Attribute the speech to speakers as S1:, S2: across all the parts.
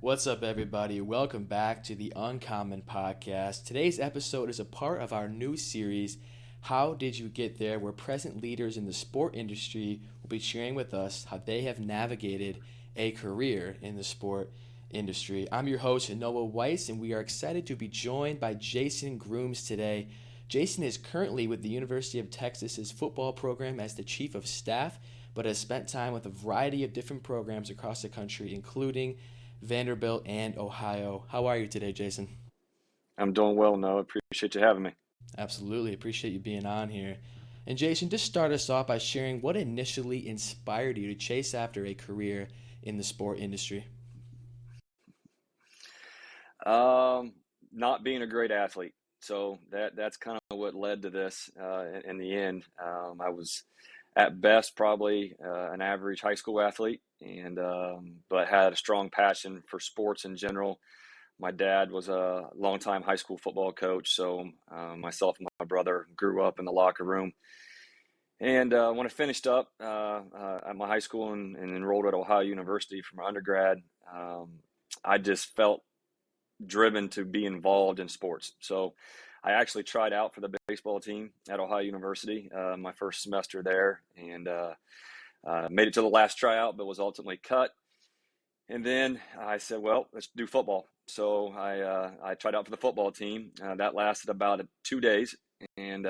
S1: What's up, everybody? Welcome back to the Uncommon Podcast. Today's episode is a part of our new series, How Did You Get There? Where present leaders in the sport industry will be sharing with us how they have navigated a career in the sport industry. I'm your host, Noah Weiss, and we are excited to be joined by Jason Grooms today. Jason is currently with the University of Texas's football program as the chief of staff, but has spent time with a variety of different programs across the country, including Vanderbilt and Ohio. How are you today, Jason?
S2: I'm doing well, Noah. Appreciate you having me.
S1: Absolutely. Appreciate you being on here. And Jason, just start us off by sharing what initially inspired you to chase after a career in the sport industry.
S2: Not being a great athlete. So that's kind of what led to this in the end. I was at best probably an average high school athlete, and but had a strong passion for sports in general. My dad was a longtime high school football coach, so myself and my brother grew up in the locker room. And when I finished up at my high school and enrolled at Ohio University for my undergrad, I just felt driven to be involved in sports. So I actually tried out for the baseball team at Ohio University my first semester there, and made it to the last tryout, but was ultimately cut. And then I said, well, let's do football. So I tried out for the football team. That lasted about 2 days, and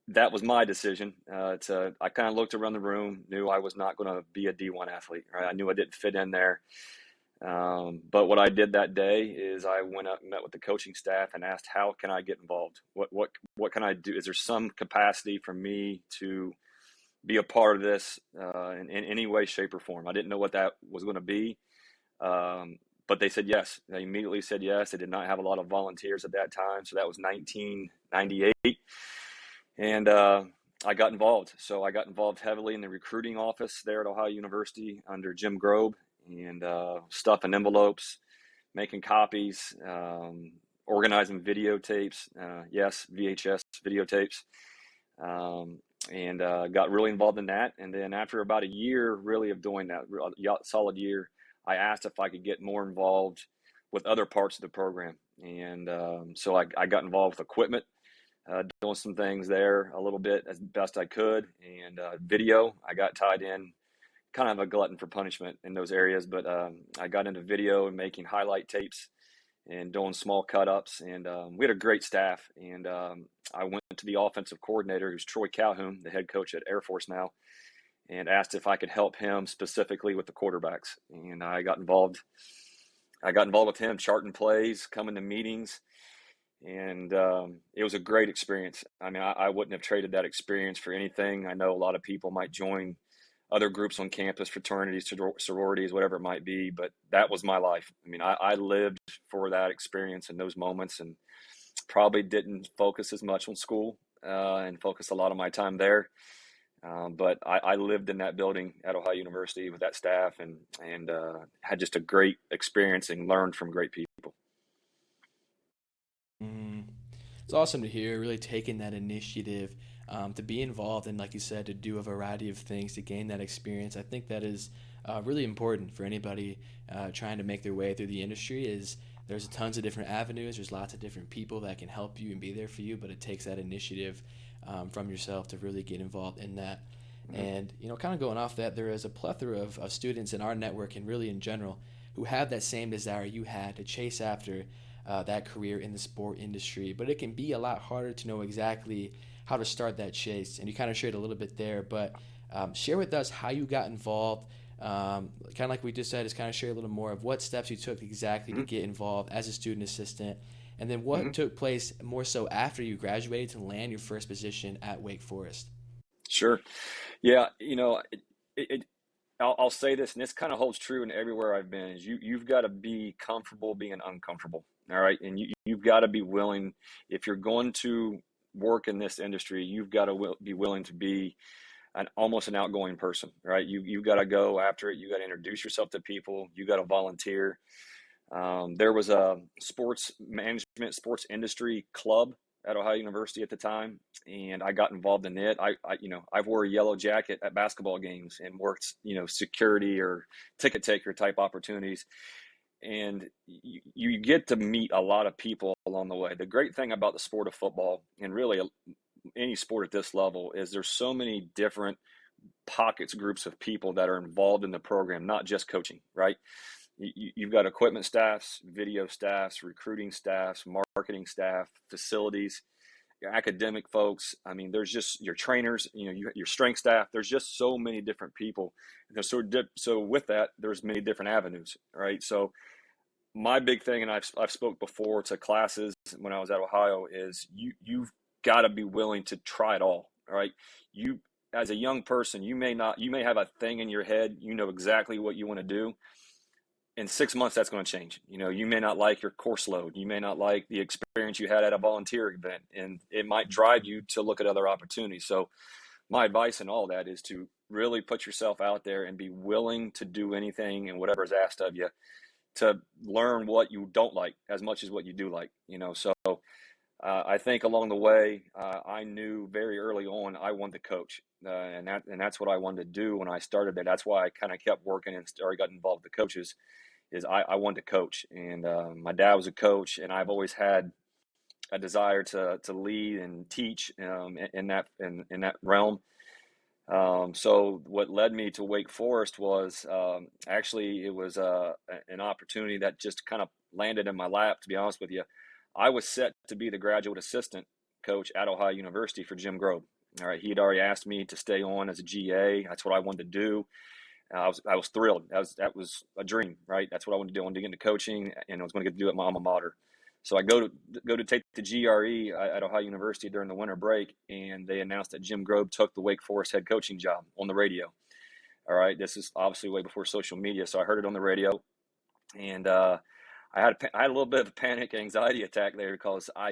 S2: that was my decision. I kind of looked around the room, knew I was not going to be a D1 athlete. Right? I knew I didn't fit in there. But what I did that day is I went up and met with the coaching staff and asked, how can I get involved? What can I do? Is there some capacity for me to be a part of this in any way, shape, or form? I didn't know what that was going to be. But they said yes. They immediately said yes. They did not have a lot of volunteers at that time. So that was 1998. And I got involved. So I got involved heavily in the recruiting office there at Ohio University under Jim Grobe, and stuffing envelopes, making copies, organizing videotapes. Yes, VHS videotapes. And got really involved in that. And then after about a year really of doing that, a solid year, I asked if I could get more involved with other parts of the program. And so I got involved with equipment, doing some things there a little bit as best I could. And video, I got tied in, kind of a glutton for punishment in those areas, but I got into video and making highlight tapes and doing small cut ups. And we had a great staff. And I went to the offensive coordinator, who's Troy Calhoun, the head coach at Air Force now, and asked if I could help him specifically with the quarterbacks. And I got involved. With him, charting plays, coming to meetings, and it was a great experience. I mean, I wouldn't have traded that experience for anything. I know a lot of people might join other groups on campus, fraternities, sororities, whatever it might be, but that was my life. I mean, I lived for that experience and those moments, and probably didn't focus as much on school and focused a lot of my time there. But I lived in that building at Ohio University with that staff, and had just a great experience and learned from great people.
S1: Mm. It's awesome to hear, really taking that initiative to be involved and, like you said, to do a variety of things to gain that experience. I think that is really important for anybody trying to make their way through the industry. Is there's tons of different avenues, there's lots of different people that can help you and be there for you, but it takes that initiative from yourself to really get involved in that.
S2: Mm-hmm.
S1: And, kind of going off that, there is a plethora of students in our network and really in general who have that same desire you had to chase after that career in the sport industry. But it can be a lot harder to know exactly how to start that chase. And you kind of shared a little bit there, but share with us how you got involved. Kind of like we just said, is kind of share a little more of what steps you took exactly to
S2: Mm-hmm.
S1: get involved as a student assistant, and then what
S2: Mm-hmm.
S1: took place more so after you graduated to land your first position at Wake Forest.
S2: Sure. Yeah. I'll say this, and this kind of holds true in everywhere I've been, is you've got to be comfortable being uncomfortable. All right. And you've got to be willing, if you're going to work in this industry, you've got to be willing to be almost an outgoing person, right? You got to go after it. You got to introduce yourself to people. You got to volunteer. There was a sports management, sports industry club at Ohio University at the time, and I got involved in it. I wore a yellow jacket at basketball games and worked, security or ticket taker type opportunities. and you get to meet a lot of people along the way. The great thing about the sport of football, and really any sport at this level, is there's so many different pockets, groups of people that are involved in the program, not just coaching, right? You've got equipment staffs, video staffs, recruiting staffs, marketing staff, facilities, your academic folks. I mean, there's just your trainers, your strength staff. There's just so many different people. And so with that, there's many different avenues, right? So my big thing, and I've spoke before to classes when I was at Ohio, is you've got to be willing to try it all, right? You, as a young person, you may have a thing in your head, exactly what you want to do. In 6 months, that's going to change. You may not like your course load. You may not like the experience you had at a volunteer event, and it might drive you to look at other opportunities. So my advice in all that is to really put yourself out there and be willing to do anything and whatever is asked of you to learn what you don't like as much as what you do like. So I think along the way, I knew very early on I wanted to coach, and that's what I wanted to do when I started there. That's why I kind of kept working and got involved with the coaches. Is I wanted to coach, and my dad was a coach, and I've always had a desire to lead and teach in that realm. So what led me to Wake Forest was actually it was an opportunity that just kind of landed in my lap. To be honest with you, I was set to be the graduate assistant coach at Ohio University for Jim Grove. All right, he had already asked me to stay on as a GA. That's what I wanted to do. I was thrilled. That was a dream, right? That's what I wanted to do. I wanted to get into coaching, and I was going to get to do it at my alma mater. So I go to take the GRE at Ohio University during the winter break, and they announced that Jim Grove took the Wake Forest head coaching job on the radio. All right, this is obviously way before social media, so I heard it on the radio, and I had a little bit of a panic anxiety attack there because I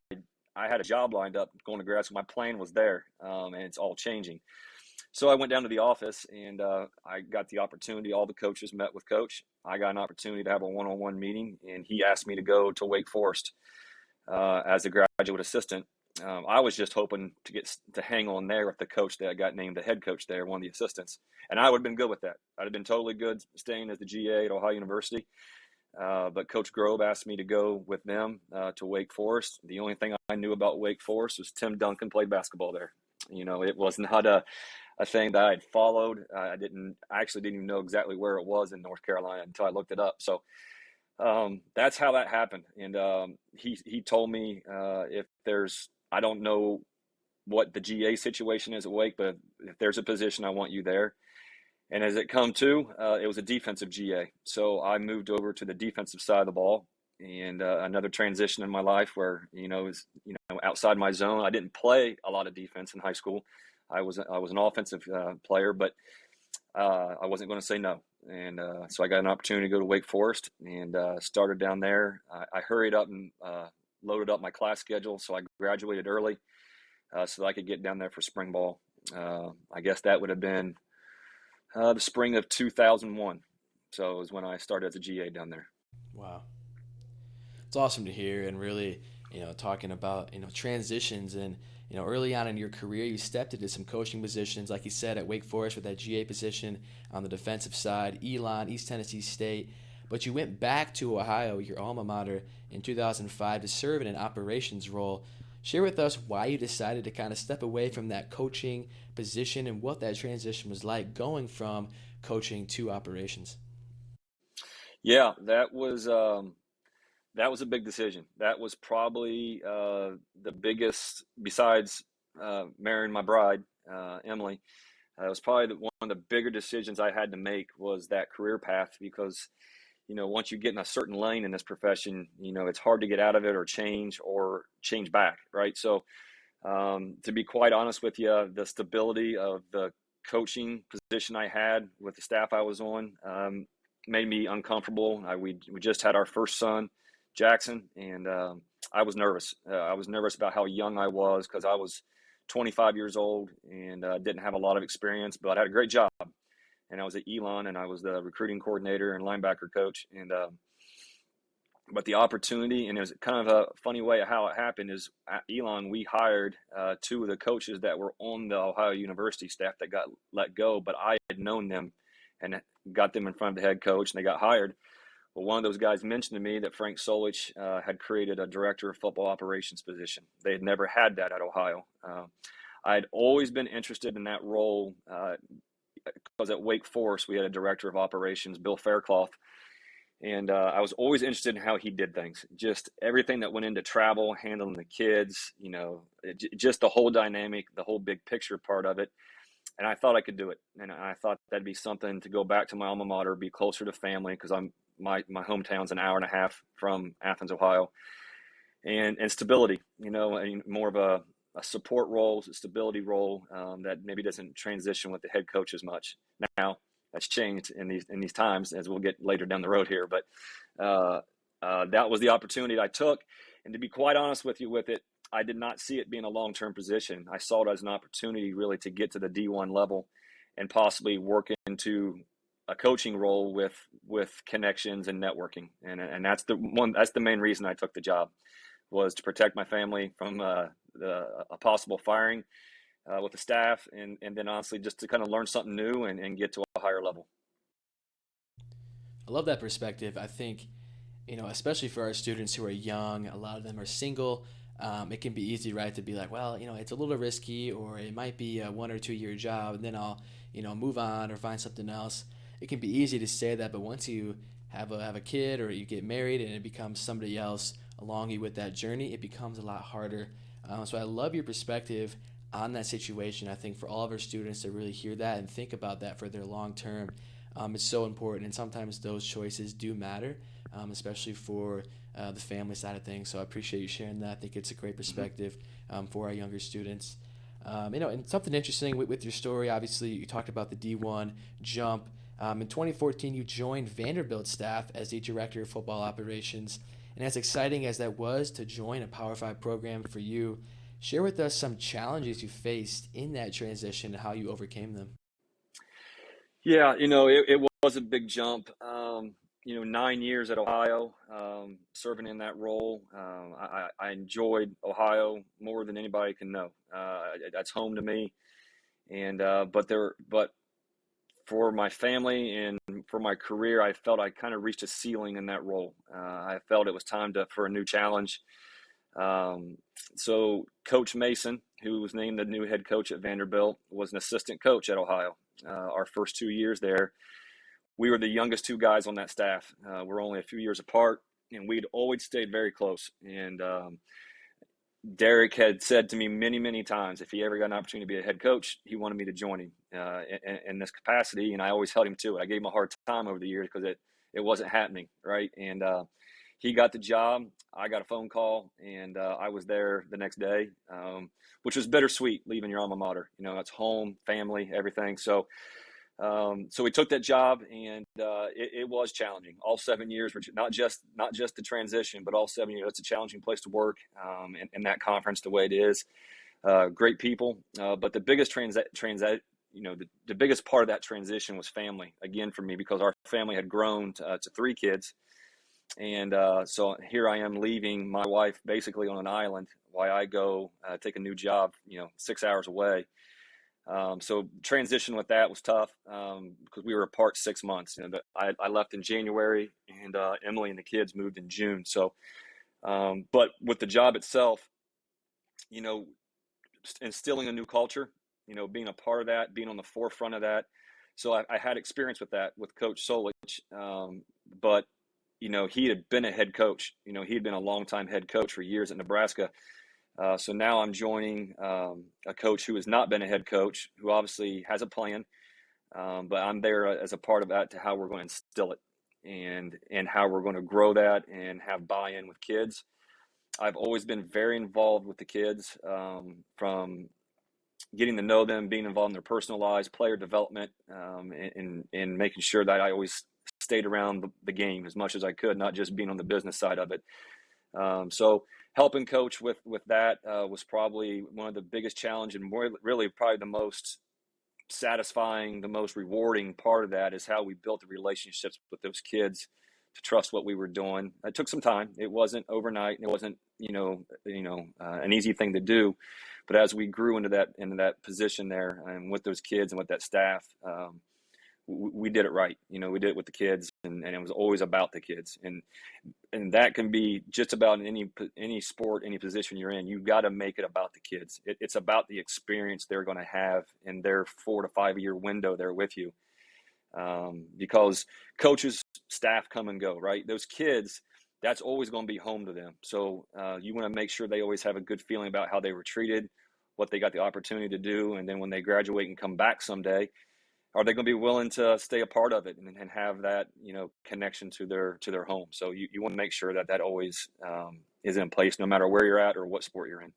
S2: had a job lined up going to grad school. My plan was there, and it's all changing. So I went down to the office, and I got the opportunity. All the coaches met with Coach. I got an opportunity to have a one-on-one meeting, and he asked me to go to Wake Forest as a graduate assistant. I was just hoping to hang on there with the coach that got named the head coach there, one of the assistants, and I would have been good with that. I'd have been totally good staying as the GA at Ohio University. But Coach Grove asked me to go with them to Wake Forest. The only thing I knew about Wake Forest was Tim Duncan played basketball there. It was not a thing that I had followed. I actually didn't even know exactly where it was in North Carolina until I looked it up. So that's how that happened. And he told me I don't know what the GA situation is at Wake, but if there's a position, I want you there. And as it come to, it was a defensive GA. So I moved over to the defensive side of the ball, and another transition in my life where, it was, outside my zone. I didn't play a lot of defense in high school. I was an offensive player, but I wasn't going to say no. And so I got an opportunity to go to Wake Forest and started down there. I hurried up and loaded up my class schedule, so I graduated early so that I could get down there for spring ball. I guess that would have been the spring of 2001. So it was when I started as a GA down there.
S1: Wow. It's awesome to hear, and really, talking about, transitions, and, early on in your career, you stepped into some coaching positions, like you said, at Wake Forest with that GA position on the defensive side, Elon, East Tennessee State, but you went back to Ohio, your alma mater, in 2005 to serve in an operations role. Share with us why you decided to kind of step away from that coaching position and what that transition was like going from coaching to operations.
S2: Yeah, that was a big decision. That was probably the biggest, besides marrying my bride, Emily. It was probably one of the bigger decisions I had to make was that career path because, once you get in a certain lane in this profession, it's hard to get out of it or change back, right? So to be quite honest with you, the stability of the coaching position I had with the staff I was on made me uncomfortable. We just had our first son, Jackson, and I was nervous. I was nervous about how young I was because I was 25 years old and didn't have a lot of experience, but I had a great job. And I was at Elon, and I was the recruiting coordinator and linebacker coach. And but the opportunity, and it was kind of a funny way of how it happened, is at Elon, we hired two of the coaches that were on the Ohio University staff that got let go, but I had known them and got them in front of the head coach, and they got hired. But one of those guys mentioned to me that Frank Solich had created a director of football operations position. They had never had that at Ohio. I'd always been interested in that role because at Wake Forest we had a director of operations, Bill Faircloth, and I was always interested in how he did things. Just everything that went into travel, handling the kids, just the whole dynamic, the whole big picture part of it. And I thought I could do it. And I thought that'd be something to go back to my alma mater, be closer to family, because my hometown's an hour and a half from Athens, Ohio, and stability, and more of a support role, a stability role that maybe doesn't transition with the head coach as much. Now that's changed in these times, as we'll get later down the road here. But that was the opportunity I took. And to be quite honest with you with it, I did not see it being a long-term position. I saw it as an opportunity really to get to the D1 level and possibly work into a coaching role with connections and networking. And that's the main reason I took the job, was to protect my family from a possible firing with the staff, and then honestly just to kind of learn something new and get to a higher level.
S1: I love that perspective. I think, especially for our students who are young, a lot of them are single. It can be easy, right, to be like, well, it's a little risky, or it might be a 1 or 2 year job, and then I'll, move on or find something else. It can be easy to say that, but once you have a kid or you get married and it becomes somebody else along you with that journey, it becomes a lot harder. So I love your perspective on that situation. I think for all of our students to really hear that and think about that for their long term, it's so important. And sometimes those choices do matter, especially for the family side of things. So I appreciate you sharing that. I think it's a great perspective for our younger students. And something interesting with your story, obviously you talked about the D1 jump. In 2014, you joined Vanderbilt staff as the director of football operations. And as exciting as that was to join a Power 5 program for you, share with us some challenges you faced in that transition and how you overcame them.
S2: Yeah, it was a big jump. 9 years at Ohio, serving in that role. I enjoyed Ohio more than anybody can know. That's home to me. And but for my family and for my career, I felt I kind of reached a ceiling in that role. I felt it was time for a new challenge. So Coach Mason, who was named the new head coach at Vanderbilt, was an assistant coach at Ohio. Our first 2 years there, we were the youngest two guys on that staff. We're only a few years apart, and we'd always stayed very close. And Derek had said to me many, many times, if he ever got an opportunity to be a head coach, he wanted me to join him in this capacity. And I always held him to it. I gave him a hard time over the years because it wasn't happening, right? And he got the job. I got a phone call, and I was there the next day, which was bittersweet, leaving your alma mater. It's home, family, everything. So we took that job, and it was challenging. All 7 years, not just the transition, but all 7 years. It's a challenging place to work, in that conference the way it is. Great people, but the biggest the biggest part of that transition was family. Again, for me, because our family had grown to 3 kids, and so here I am leaving my wife basically on an island while I go take a new job, 6 hours away. So transition with that was tough because we were apart 6 months. I left in January, and Emily and the kids moved in June. So, but with the job itself, instilling a new culture, being a part of that, being on the forefront of that. So I had experience with that with Coach Solich, but he had been a head coach. He had been a longtime head coach for years at Nebraska. So now I'm joining a coach who has not been a head coach, who obviously has a plan, but I'm there as a part of that to how we're going to instill it and how we're going to grow that and have buy-in with kids. I've always been very involved with the kids, from getting to know them, being involved in their personal lives, player development, and making sure that I always stayed around the game as much as I could, not just being on the business side of it. So helping coach with that was probably one of the biggest challenge, and really probably the most satisfying, the most rewarding part of that is how we built the relationships with those kids to trust what we were doing. It took some time. It wasn't overnight, and it wasn't an easy thing to do. But as we grew into that position there, and with those kids and with that staff, we did it right. We did it with the kids, and it was always about the kids. And that can be just about in any sport, any position you're in. You've got to make it about the kids. It's about the experience they're going to have in their 4 to 5 year window there with you, because coaches, staff come and go, right? Those kids, that's always going to be home to them. So you want to make sure they always have a good feeling about how they were treated, what they got the opportunity to do, and then when they graduate and come back someday, are they going to be willing to stay a part of it and have that connection to their home? So you want to make sure that always is in place, no matter where you're at or what sport you're in.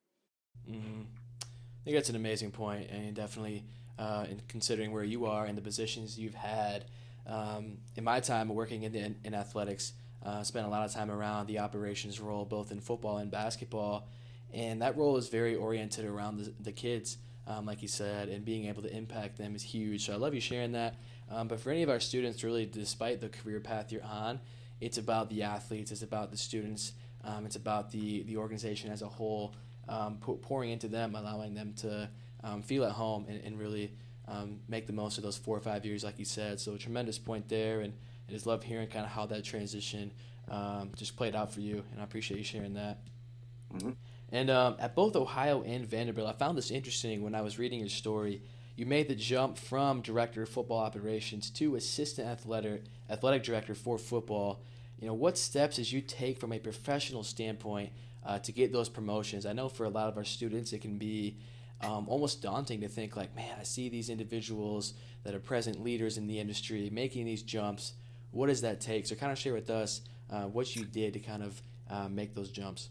S1: Mm-hmm. I think that's an amazing point, and definitely in considering where you are and the positions you've had. In my time working in athletics, spent a lot of time around the operations role, both in football and basketball, and that role is very oriented around the kids, like you said, and being able to impact them is huge. So I love you sharing that. But for any of our students, really, despite the career path you're on, it's about the athletes, it's about the students, it's about the organization as a whole, pouring into them, allowing them to feel at home and really make the most of those 4 or 5 years, like you said. So a tremendous point there, and I just love hearing kind of how that transition just played out for you, and I appreciate you sharing that.
S2: Mm-hmm.
S1: And at both Ohio and Vanderbilt, I found this interesting when I was reading your story. You made the jump from director of football operations to assistant athletic director for football. What steps did you take from a professional standpoint to get those promotions? I know for a lot of our students, it can be almost daunting to think like, man, I see these individuals that are present leaders in the industry making these jumps. What does that take? So kind of share with us what you did to kind of make those jumps.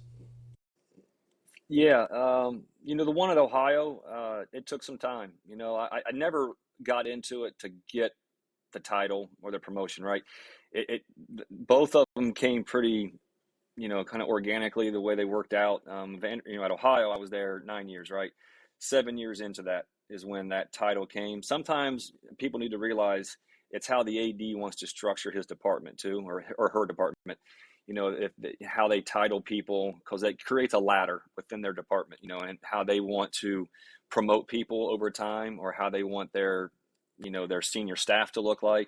S2: Yeah, the one at Ohio, it took some time. I never got into it to get the title or the promotion, right? Both of them came pretty, kind of organically the way they worked out. At Ohio, I was there 9 years, right? 7 years into that is when that title came. Sometimes people need to realize it's how the AD wants to structure his department too, or her department. How they title people, because it creates a ladder within their department. And how they want to promote people over time, or how they want their senior staff to look like.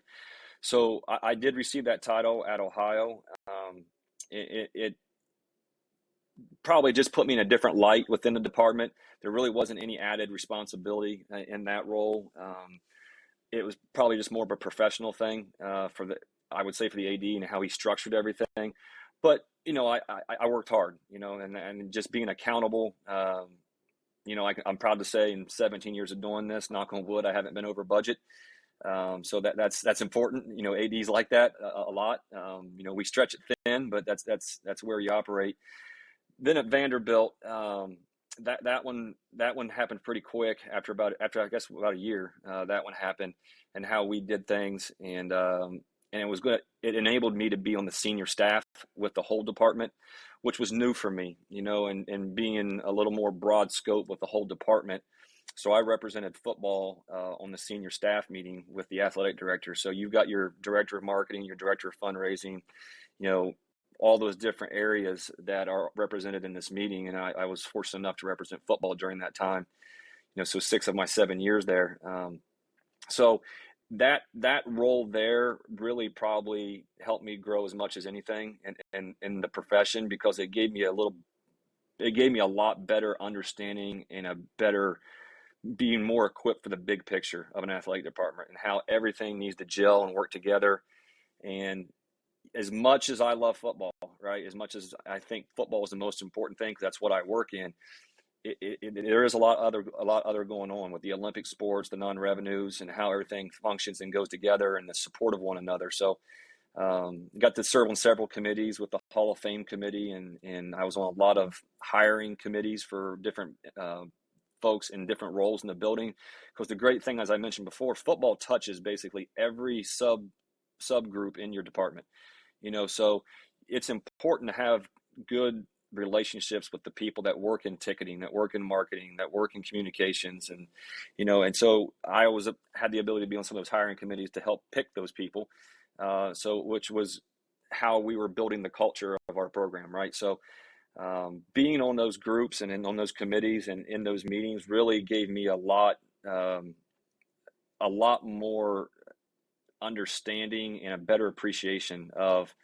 S2: So I did receive that title at Ohio. It probably just put me in a different light within the department. There really wasn't any added responsibility in that role. It was probably just more of a professional thing I would say, for the AD and how he structured everything. But I worked hard, and just being accountable. I'm proud to say in 17 years of doing this, knock on wood, I haven't been over budget. So that's important. ADs like that a lot. We stretch it thin, but that's where you operate. Then at Vanderbilt, that one happened pretty quick after I guess about a year. That one happened, and how we did things, and it was good. It enabled me to be on the senior staff with the whole department, which was new for me, and being a little more broad scope with the whole department. So I represented football on the senior staff meeting with the athletic director. So you've got your director of marketing, your director of fundraising, all those different areas that are represented in this meeting. And I was fortunate enough to represent football during that time, so 6 of my 7 years there. So that role there really probably helped me grow as much as anything in the profession, because it gave me a lot better understanding and a better being more equipped for the big picture of an athletic department and how everything needs to gel and work together. And as much as I love football, right, as much as I think football is the most important thing, because that's what I work in, there is a lot other going on with the Olympic sports, the non-revenues, and how everything functions and goes together, and the support of one another. So got to serve on several committees with the Hall of Fame committee, and I was on a lot of hiring committees for different folks in different roles in the building. Because the great thing, as I mentioned before, football touches basically every subgroup in your department. So it's important to have good relationships with the people that work in ticketing, that work in marketing, that work in communications, and so I always had the ability to be on some of those hiring committees to help pick those people. Which was how we were building the culture of our program, right? So being on those groups and on those committees and in those meetings really gave me a lot more understanding and a better appreciation of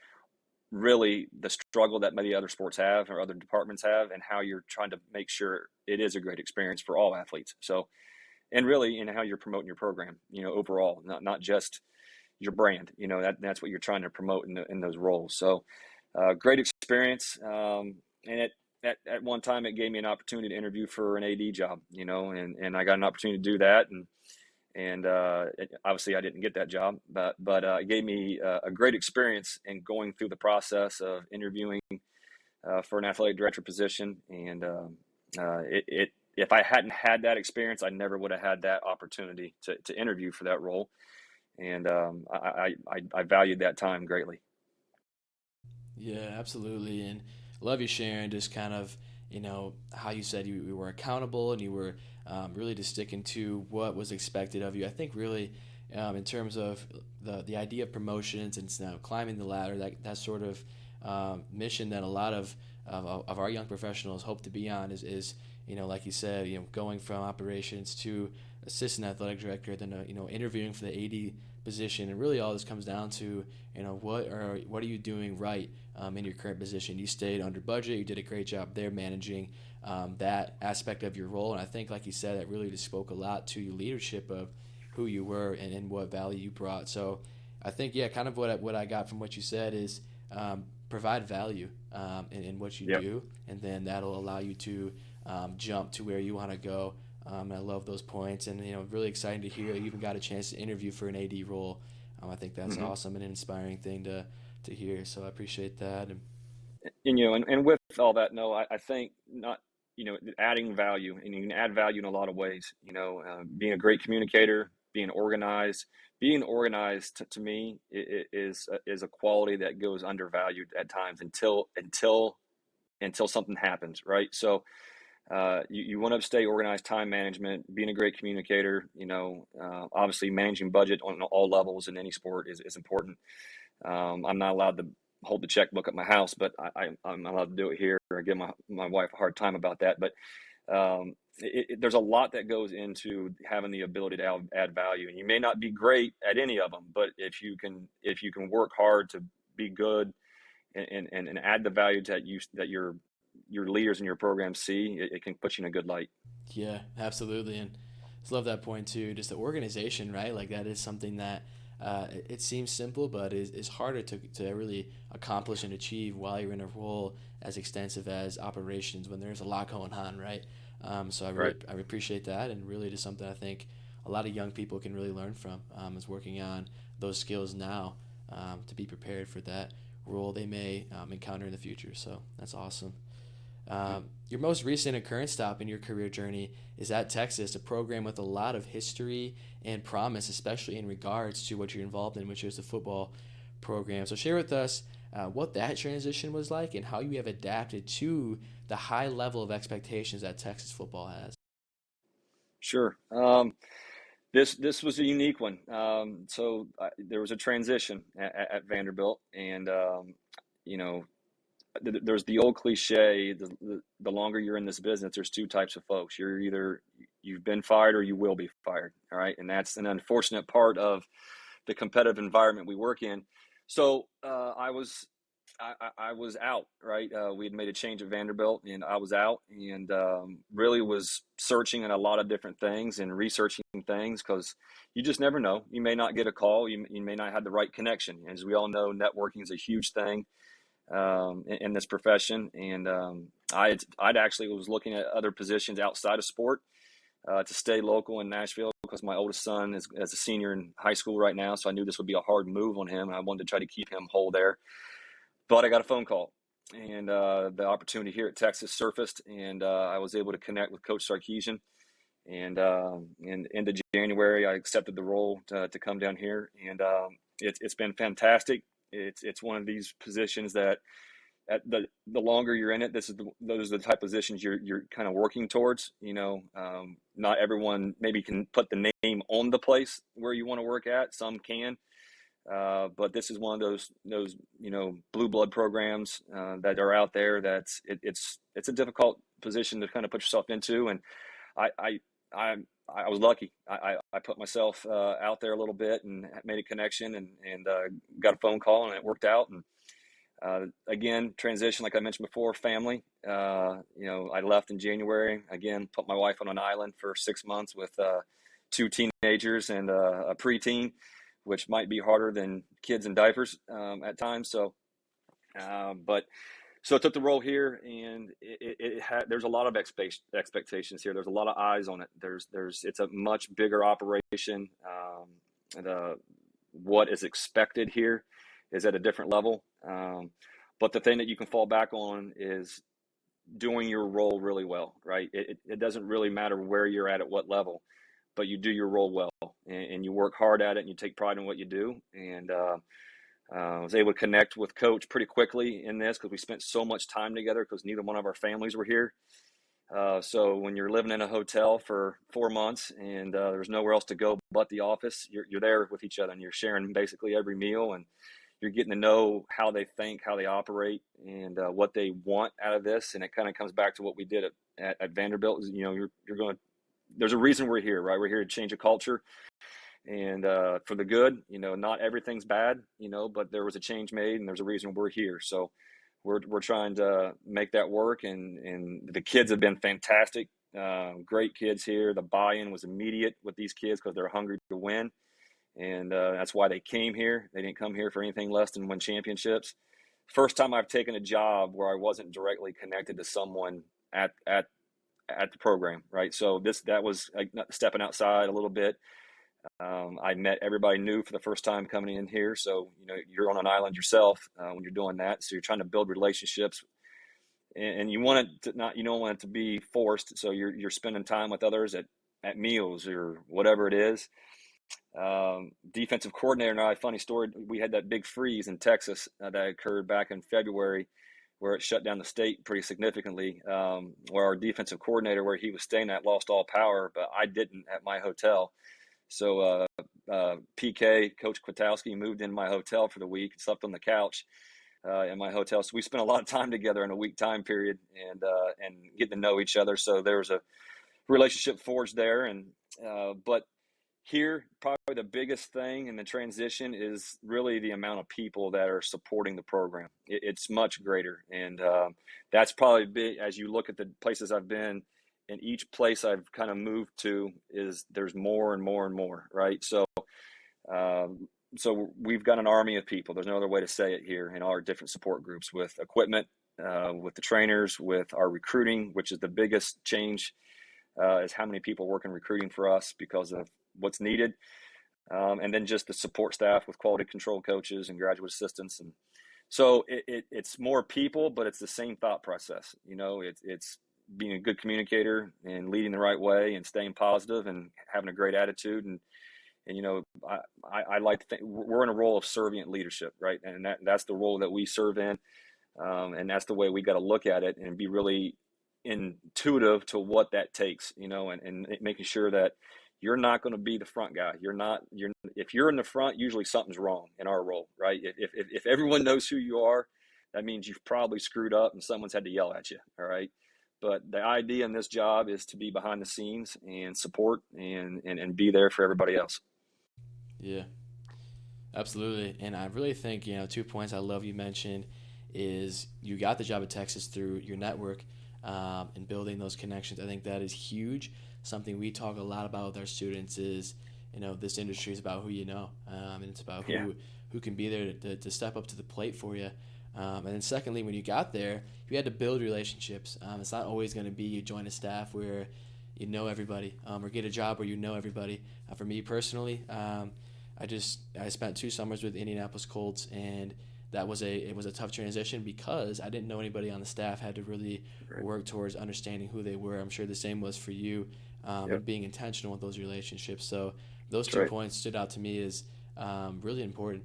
S2: really the struggle that many other sports have or other departments have, and how you're trying to make sure it is a great experience for all athletes. So, and really in how you're promoting your program, overall, not just your brand, that's what you're trying to promote in those roles. So, great experience. And at one time it gave me an opportunity to interview for an AD job, and I got an opportunity to do that. And obviously I didn't get that job, but it gave me a great experience in going through the process of interviewing for an athletic director position. And if I hadn't had that experience, I never would have had that opportunity to interview for that role. And I valued that time greatly.
S1: Yeah, absolutely. And love you sharing just kind of, how you said you were accountable and you were really just sticking to what was expected of you. I think really in terms of the idea of promotions and now climbing the ladder, that sort of mission that a lot of our young professionals hope to be on is like you said, going from operations to assistant athletic director, then interviewing for the AD position, and really all this comes down to what are you doing right in your current position. You stayed under budget, you did a great job there managing that aspect of your role, and I think like you said, that really just spoke a lot to your leadership of who you were and what value you brought. So I think kind of what I got from what you said is provide value in what you
S2: Yep.
S1: do, and then that'll allow you to jump to where you want to go. And I love those points, and really exciting to hear you even got a chance to interview for an AD role. I think that's
S2: Mm-hmm.
S1: awesome and an inspiring thing to hear. So I appreciate that.
S2: And with all that, no, I think not, adding value, and you can add value in a lot of ways, being a great communicator, being organized to me is a quality that goes undervalued at times until something happens. Right. So, you want to stay organized, time management, being a great communicator, obviously managing budget on all levels in any sport is important. I'm not allowed to hold the checkbook at my house, but I'm allowed to do it here. I give my wife a hard time about that. But there's a lot that goes into having the ability to add value, and you may not be great at any of them, but if you can work hard to be good and add the value that your leaders in your program see, it can put you in a good light.
S1: Yeah, absolutely. And just love that point too. Just the organization, right? Like that is something that it seems simple, but is harder to really accomplish and achieve while you're in a role as extensive as operations when there's a lot going on, right? So
S2: Right.
S1: I appreciate that, and really just something I think a lot of young people can really learn from is working on those skills now to be prepared for that role they may encounter in the future. So that's awesome. Your most recent and current stop in your career journey is at Texas, a program with a lot of history and promise, especially in regards to what you're involved in, which is the football program. So share with us what that transition was like and how you have adapted to the high level of expectations that Texas football has.
S2: Sure. This was a unique one. So there was a transition at Vanderbilt, and you know, there's the old cliche: the longer you're in this business, there's two types of folks. You've been fired or you will be fired. All right, and that's an unfortunate part of the competitive environment we work in. So I was out, right? We had made a change at Vanderbilt, and I was out, and really was searching in a lot of different things and researching things, because you just never know. You may not get a call. You may not have the right connection. As we all know, networking is a huge thing in this profession. And I'd actually was looking at other positions outside of sport to stay local in Nashville, because my oldest son is as a senior in high school right now. So I knew this would be a hard move on him, and I wanted to try to keep him whole there. But I got a phone call, and the opportunity here at Texas surfaced, and I was able to connect with Coach Sarkisian. And in into January, I accepted the role to come down here, and it's been fantastic. It's one of these positions that at the longer you're in it, those are the type of positions you're kind of working towards. Not everyone maybe can put the name on the place where you want to work at. Some can. But this is one of those blue blood programs that are out there. It's a difficult position to kind of put yourself into, and I I was lucky. I put myself out there a little bit and made a connection and got a phone call, and it worked out. And again, transition, like I mentioned before, family. I left in January. Again, put my wife on an island for 6 months with two teenagers and a preteen, which might be harder than kids in diapers at times. But so I took the role here, and there's a lot of expectations here. There's a lot of eyes on it. It's a much bigger operation. What is expected here is at a different level. But the thing that you can fall back on is doing your role really well, right? It doesn't really matter where you're at what level, but you do your role well, and you work hard at it, and you take pride in what you do. And I was able to connect with Coach pretty quickly in this because we spent so much time together because neither one of our families were here. So when you're living in a hotel for 4 months and there's nowhere else to go but the office, you're there with each other, and you're sharing basically every meal, and you're getting to know how they think, how they operate, and what they want out of this. And it kind of comes back to what we did at Vanderbilt. There's a reason we're here, right? We're here to change a culture, and for the good. Not everything's bad, but there was a change made, and there's a reason we're here. So we're trying to make that work, and the kids have been fantastic. Great kids here. The buy-in was immediate with these kids because they're hungry to win. And that's why they came here. They didn't come here for anything less than win championships. First time I've taken a job where I wasn't directly connected to someone at the program, right? So that was stepping outside a little bit. I met everybody new for the first time coming in here. So, you're on an island yourself when you're doing that. So you're trying to build relationships, and you don't want it to be forced. So you're spending time with others at meals or whatever it is. Defensive coordinator and I, funny story, we had that big freeze in Texas that occurred back in February where it shut down the state pretty significantly, where our defensive coordinator, where he was staying at, lost all power, but I didn't at my hotel. So PK, Coach Kwiatkowski, moved in my hotel for the week and slept on the couch in my hotel. So we spent a lot of time together in a week time period, and getting to know each other. So there was a relationship forged there. But here, probably the biggest thing in the transition is really the amount of people that are supporting the program. It's much greater. And that's probably big as you look at the places I've been. And each place I've kind of moved to there's more and more and more, right? So we've got an army of people. There's no other way to say it here in our different support groups with equipment, with the trainers, with our recruiting, which is the biggest change, is how many people work in recruiting for us because of what's needed. And then just the support staff with quality control coaches and graduate assistants. And so it's more people, but it's the same thought process. It's being a good communicator and leading the right way and staying positive and having a great attitude. And I like to think we're in a role of servant leadership, right? And that's the role that we serve in. And that's the way we got to look at it and be really intuitive to what that takes, and making sure that you're not going to be the front guy. If you're in the front, usually something's wrong in our role, right? If everyone knows who you are, that means you've probably screwed up and someone's had to yell at you. All right. But the idea in this job is to be behind the scenes and support and be there for everybody else.
S1: Yeah, absolutely. And I really think, 2 points I love you mentioned is you got the job at Texas through your network and building those connections. I think that is huge. Something we talk a lot about with our students is, this industry is about who you know, and it's about who can be there to step up to the plate for you. And then secondly, when you got there, you had to build relationships. It's not always going to be you join a staff where you know everybody or get a job where you know everybody. For me personally, I spent 2 summers with Indianapolis Colts, and it was a tough transition because I didn't know anybody on the staff. Had to really work towards understanding who they were. I'm sure the same was for you, and being intentional with those relationships. So those 2 points stood out to me as really important,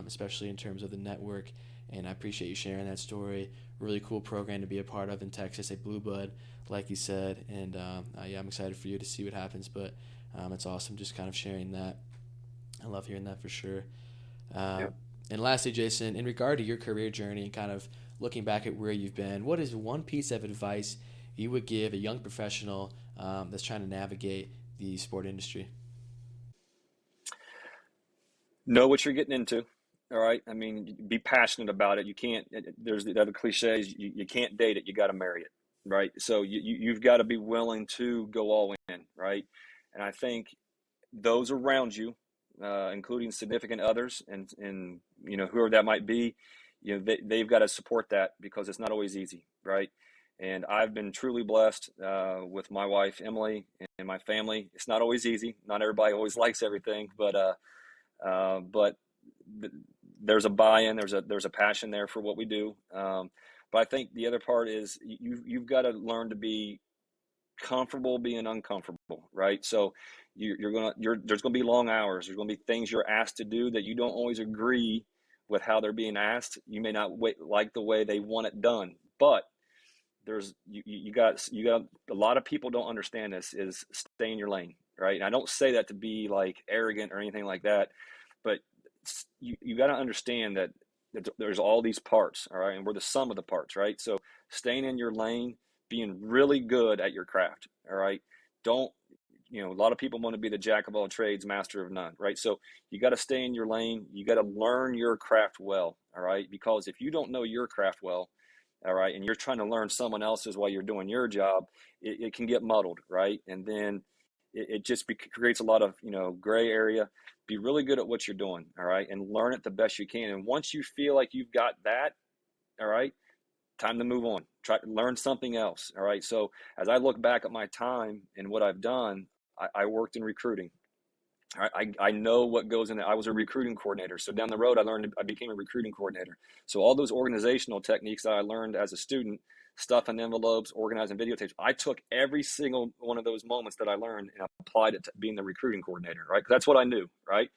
S1: especially in terms of the network. And I appreciate you sharing that story. Really cool program to be a part of in Texas, a blue blood, like you said. And I'm excited for you to see what happens. But it's awesome just kind of sharing that. I love hearing that for sure. And lastly, Jason, in regard to your career journey and kind of looking back at where you've been, what is one piece of advice you would give a young professional that's trying to navigate the sport industry?
S2: Know what you're getting into. All right. I mean, be passionate about it. You can't, there's the other cliches, you can't date it, you got to marry it. Right. So you've got to be willing to go all in. Right. And I think those around you, including significant others and, whoever that might be, they've got to support that because it's not always easy. Right. And I've been truly blessed with my wife, Emily, and my family. It's not always easy. Not everybody always likes everything, but there's a buy-in, there's a passion there for what we do. But I think the other part is you've got to learn to be comfortable being uncomfortable, right? So there's gonna be long hours. There's gonna be things you're asked to do that you don't always agree with how they're being asked. You may not like the way they want it done, but you got a lot of people don't understand this is stay in your lane, right? And I don't say that to be like arrogant or anything like that, but you got to understand that there's all these parts, all right, and we're the sum of the parts, right? So staying in your lane, being really good at your craft, all right. Don't A lot of people want to be the jack of all trades, master of none, right? So you got to stay in your lane. You got to learn your craft well, all right, because if you don't know your craft well, all right, and you're trying to learn someone else's while you're doing your job, it can get muddled, right? And then it just creates a lot of gray area. Be really good at what you're doing, all right, and learn it the best you can. And once you feel like you've got that, all right, time to move on. Try to learn something else, all right. So as I look back at my time and what I've done, I worked in recruiting. I know what goes in it. I was a recruiting coordinator. So down the road, I became a recruiting coordinator. So all those organizational techniques that I learned as a student, stuffing envelopes, organizing videotapes, I took every single one of those moments that I learned and applied it to being the recruiting coordinator, right? 'Cause that's what I knew, right?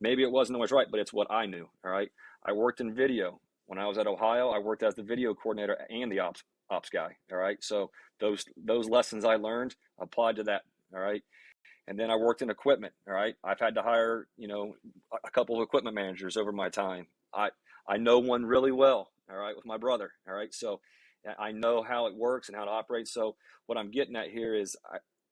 S2: Maybe it wasn't always right, but it's what I knew, all right? I worked in video. When I was at Ohio, I worked as the video coordinator and the ops guy, all right? So those lessons I learned applied to that, all right? And then I worked in equipment. All right. I've had to hire, a couple of equipment managers over my time. I know one really well. All right. With my brother. All right. So I know how it works and how to operate. So what I'm getting at here is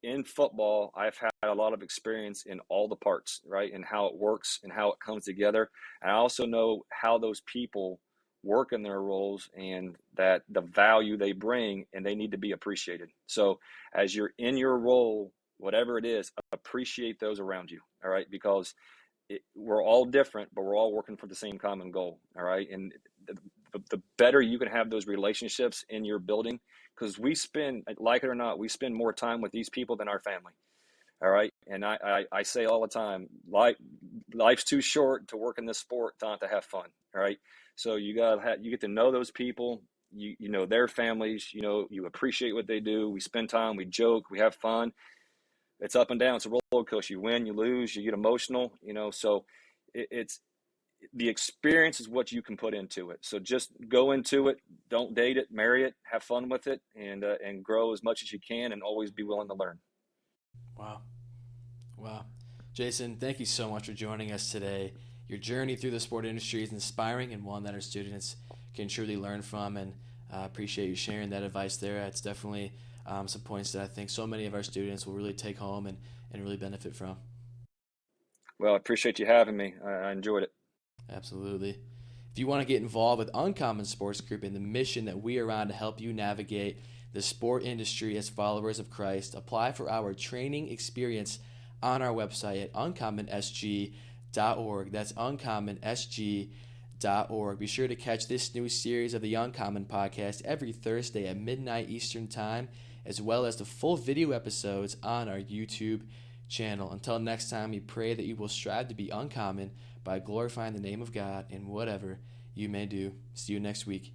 S2: in football, I've had a lot of experience in all the parts, right? And how it works and how it comes together. And I also know how those people work in their roles and that the value they bring and they need to be appreciated. So as you're in your role, whatever it is, appreciate those around you, all right? Because we're all different, but we're all working for the same common goal, all right? And the better you can have those relationships in your building, because we spend, like it or not, we spend more time with these people than our family, all right? And I say all the time, life's too short to work in this sport not to have fun, all right? So you get to know those people, you know their families, you appreciate what they do. We spend time, we joke, we have fun. It's up and down. It's a roller coaster. You win, you lose, you get emotional, so it's the experience is what you can put into it. So just go into it. Don't date it, marry it, have fun with it, and grow as much as you can and always be willing to learn.
S1: Wow. Wow. Jason, thank you so much for joining us today. Your journey through the sport industry is inspiring and one that our students can truly learn from, and I appreciate you sharing that advice there. It's definitely some points that I think so many of our students will really take home and really benefit from.
S2: Well, I appreciate you having me. I enjoyed it.
S1: Absolutely. If you want to get involved with Uncommon Sports Group and the mission that we are on to help you navigate the sport industry as followers of Christ, apply for our training experience on our website at uncommonsg.org. That's uncommonsg.org. Be sure to catch this new series of the Uncommon podcast every Thursday at midnight Eastern Time, as well as the full video episodes on our YouTube channel. Until next time, we pray that you will strive to be uncommon by glorifying the name of God in whatever you may do. See you next week.